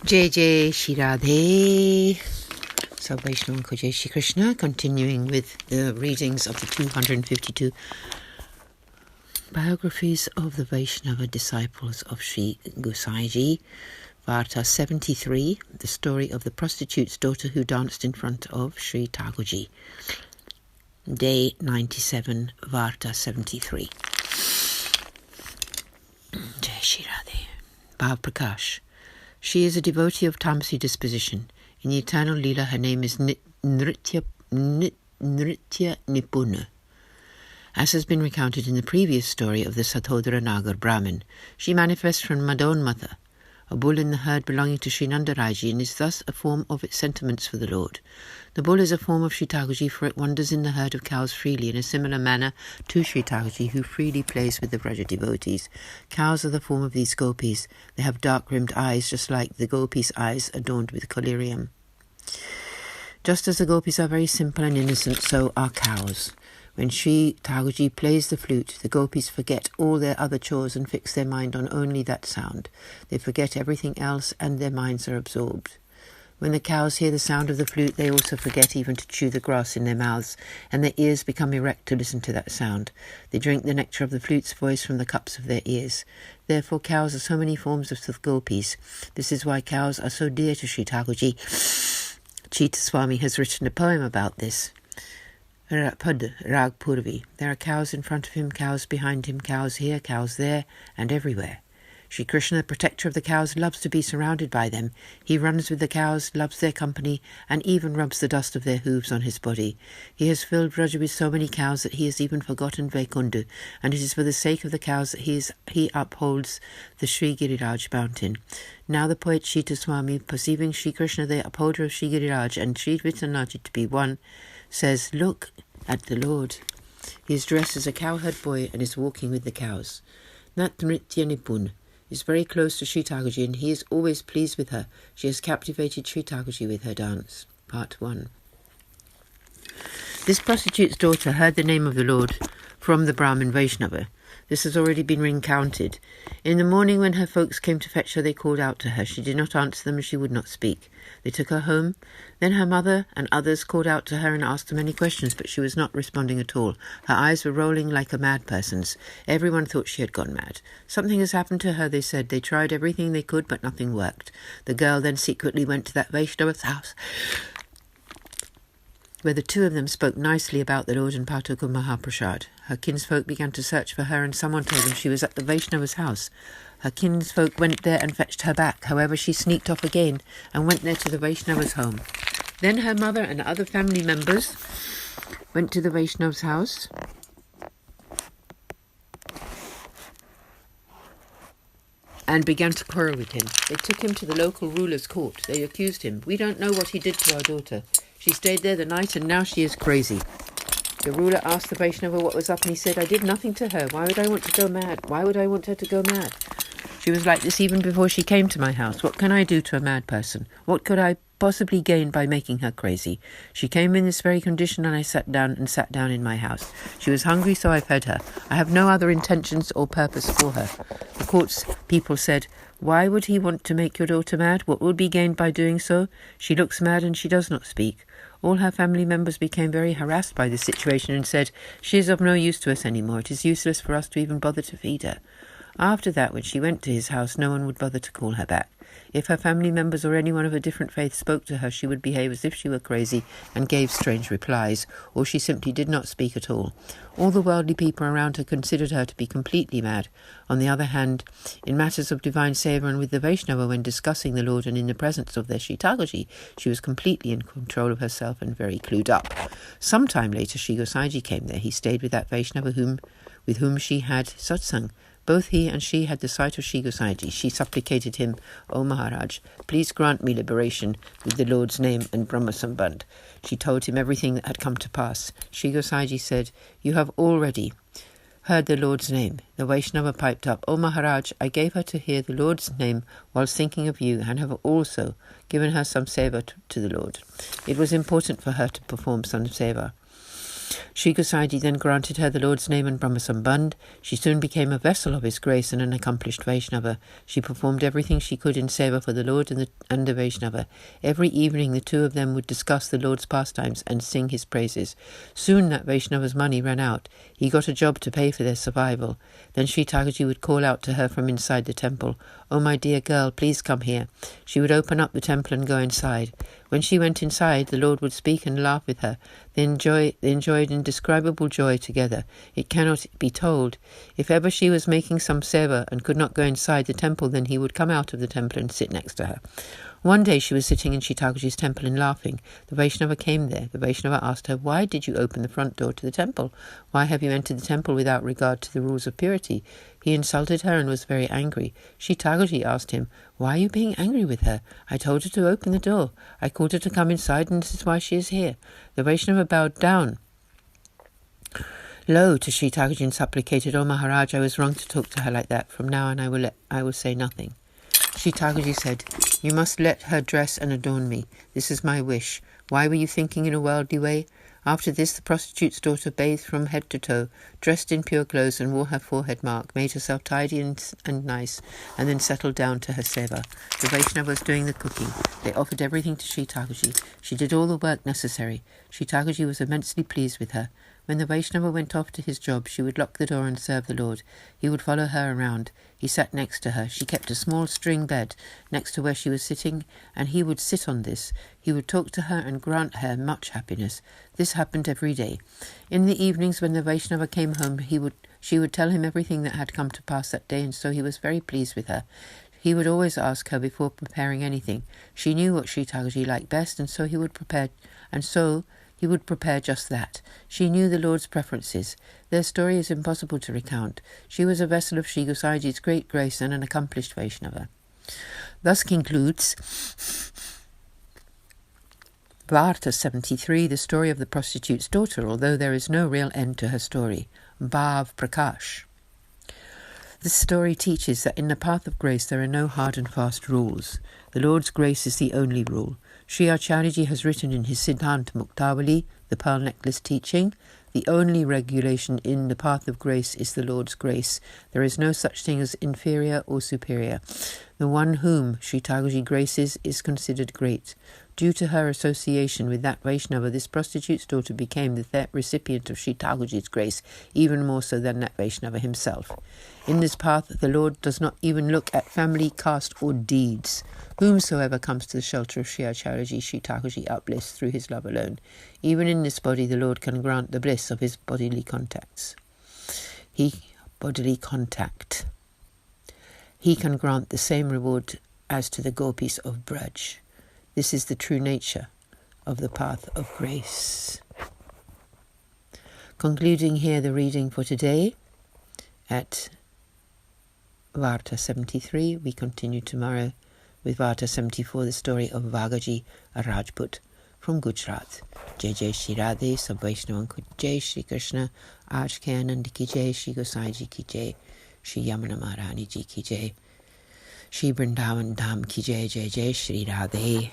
Jai Jai Shri Radhe. So Vaishnav Ko Jai Shri Krishna, continuing with the readings of the 252 biographies of the Vaishnava disciples of Sri Gosaiji. Varta 73, the story of the prostitute's daughter who danced in front of Sri Thakurji. Day 97, Varta 73. Jai Shri Radhe. Bhav Prakash. She is a devotee of Tamasi disposition. In the eternal Leela, her name is Nritya Nipuna. As has been recounted in the previous story of the Satodara Nagar Brahmin, she manifests from Madonmatha, a bull in the herd belonging to Sri Nandaraji, and is thus a form of its sentiments for the Lord. The bull is a form of Sri Thakurji, for it wanders in the herd of cows freely in a similar manner to Sri Thakurji, who freely plays with the Vraja devotees. Cows are the form of these gopis. They have dark-rimmed eyes, just like the gopis' eyes adorned with collyrium. Just as the gopis are very simple and innocent, so are cows. When Sri Thakurji plays the flute, the gopis forget all their other chores and fix their mind on only that sound. They forget everything else and their minds are absorbed. When the cows hear the sound of the flute, they also forget even to chew the grass in their mouths, and their ears become erect to listen to that sound. They drink the nectar of the flute's voice from the cups of their ears. Therefore, cows are so many forms of the gopis. This is why cows are so dear to Sri Thakurji. Chita Swami has written a poem about this. Pad Rag Purvi. There are cows in front of him, cows behind him, cows here, cows there, and everywhere. Sri Krishna, the protector of the cows, loves to be surrounded by them. He runs with the cows, loves their company, and even rubs the dust of their hooves on his body. He has filled Vraja with so many cows that he has even forgotten Vaikundu, and it is for the sake of the cows that he upholds the Sri Giriraj mountain. Now the poet Chita Swami, perceiving Sri Krishna, the upholder of Sri Giriraj, and Sri Vitanaji to be one, says, "Look at the Lord. He is dressed as a cowherd boy and is walking with the cows." Nat Nritya Nipun is very close to Sri Thakurji, and he is always pleased with her. She has captivated Sri Thakurji with her dance. Part 1. This prostitute's daughter heard the name of the Lord from the Brahmin Vaishnava. This has already been recounted. In the morning when her folks came to fetch her, they called out to her. She did not answer them and she would not speak. They took her home. Then her mother and others called out to her and asked her many questions, but she was not responding at all. Her eyes were rolling like a mad person's. Everyone thought she had gone mad. Something has happened to her, they said. They tried everything they could, but nothing worked. The girl then secretly went to that Vaishnava's house, where the two of them spoke nicely about the Lord and partook of Mahaprasad. Her kinsfolk began to search for her, and someone told them she was at the Vaishnava's house. Her kinsfolk went there and fetched her back. However, she sneaked off again and went there to the Vaishnava's home. Then her mother and other family members went to the Vaishnava's house and began to quarrel with him. They took him to the local ruler's court. They accused him. "We don't know what he did to our daughter. She stayed there the night and now she is crazy." The ruler asked the Vaishnava what was up, and he said, "I did nothing to her. Why would I want to go mad? Why would I want her to go mad? She was like this even before she came to my house. What can I do to a mad person? What could I possibly gain by making her crazy? She came in this very condition and I sat down in my house. She was hungry, so I fed her. I have no other intentions or purpose for her." The court's people said, "Why would he want to make your daughter mad? What would be gained by doing so? She looks mad and she does not speak." All her family members became very harassed by this situation and said, "She is of no use to us anymore. It is useless for us to even bother to feed her." After that, when she went to his house, no one would bother to call her back. If her family members or anyone of a different faith spoke to her, she would behave as if she were crazy and gave strange replies, or she simply did not speak at all. All the worldly people around her considered her to be completely mad. On the other hand, in matters of divine seva and with the Vaishnava, when discussing the Lord and in the presence of their Sri Thakurji, she was completely in control of herself and very clued up. Some time later, Sri Gosaiji came there. He stayed with that Vaishnava with whom she had satsang. Both he and she had the sight of Sri Gosaiji. She supplicated him, "O Maharaj, please grant me liberation with the Lord's name and Brahma Sambandh." She told him everything that had come to pass. Sri Gosaiji said, "You have already heard the Lord's name." The Vaishnava piped up, "O Maharaj, I gave her to hear the Lord's name whilst thinking of you and have also given her some seva to the Lord. It was important for her to perform some seva." Shri Gosaiji then granted her the Lord's name and Brahmasambandh. She soon became a vessel of His grace and an accomplished Vaishnava. She performed everything she could in Seva for the Lord and the Vaishnava. Every evening the two of them would discuss the Lord's pastimes and sing His praises. Soon that Vaishnava's money ran out. He got a job to pay for their survival. Then Sri Thakurji would call out to her from inside the temple, "Oh, my dear girl, please come here." She would open up the temple and go inside. When she went inside, the Lord would speak and laugh with her. They enjoyed indescribable joy together. It cannot be told. If ever she was making some seva and could not go inside the temple, then he would come out of the temple and sit next to her. One day she was sitting in Sri Thakurji's temple and laughing. The Vaishnava came there. The Vaishnava asked her, "Why did you open the front door to the temple? Why have you entered the temple without regard to the rules of purity?" He insulted her and was very angry. Sri Thakurji asked him, "Why are you being angry with her? I told her to open the door. I called her to come inside, and this is why she is here." The Vaishnava bowed down low to Sri Thakurji and supplicated, "Oh Maharaj, I was wrong to talk to her like that. From now on I will say nothing." Sri Thakurji said, "You must let her dress and adorn me. This is my wish. Why were you thinking in a worldly way?" After this, the prostitute's daughter bathed from head to toe, dressed in pure clothes and wore her forehead mark, made herself tidy and nice, and then settled down to her seva. The Vaishnava was doing the cooking. They offered everything to Sri Thakurji. She did all the work necessary. Sri Thakurji was immensely pleased with her. When the Vaishnava went off to his job, she would lock the door and serve the Lord. He would follow her around. He sat next to her. She kept a small string bed next to where she was sitting, and he would sit on this. He would talk to her and grant her much happiness. This happened every day. In the evenings when the Vaishnava came home, she would tell him everything that had come to pass that day, and so he was very pleased with her. He would always ask her before preparing anything. She knew what Sri Thakurji liked best, and so he would prepare just that. She knew the Lord's preferences. Their story is impossible to recount. She was a vessel of Sri Gosaiji's great grace and an accomplished Vaishnava. Thus concludes Varta 73, the story of the prostitute's daughter, although there is no real end to her story. Bhav Prakash. This story teaches that in the path of grace there are no hard and fast rules. The Lord's grace is the only rule. Sri Acharyaji has written in his Siddhanta Muktavali, the Pearl Necklace teaching, "The only regulation in the path of grace is the Lord's grace. There is no such thing as inferior or superior. The one whom Sri Thakurji graces is considered great. Due to her association with that Vaishnava, this prostitute's daughter became the recipient of Sri Thakurji's grace, even more so than that Vaishnava himself. In this path, the Lord does not even look at family, caste or deeds. Whomsoever comes to the shelter of Sri Acharyaji, Sri Thakurji uplifts through his love alone. Even in this body, the Lord can grant the bliss of his bodily contacts. He can grant the same reward as to the gopis of Vraja. This is the true nature of the path of grace." Concluding here the reading for today at Varta 73. We continue tomorrow with Varta 74, the story of Vagaji, a Rajput from Gujarat. Jai Jai Shri Radhe, Sab Vaishnavan ko Jai, Shri Krishna, Aaj ke Anand ki Jai, Shri Gosai ji ki Jai, Shri Yamuna Maharani ji ki Jai, Shri Vrindavan Dham ki Jai, Jai Jai Shri Radhe.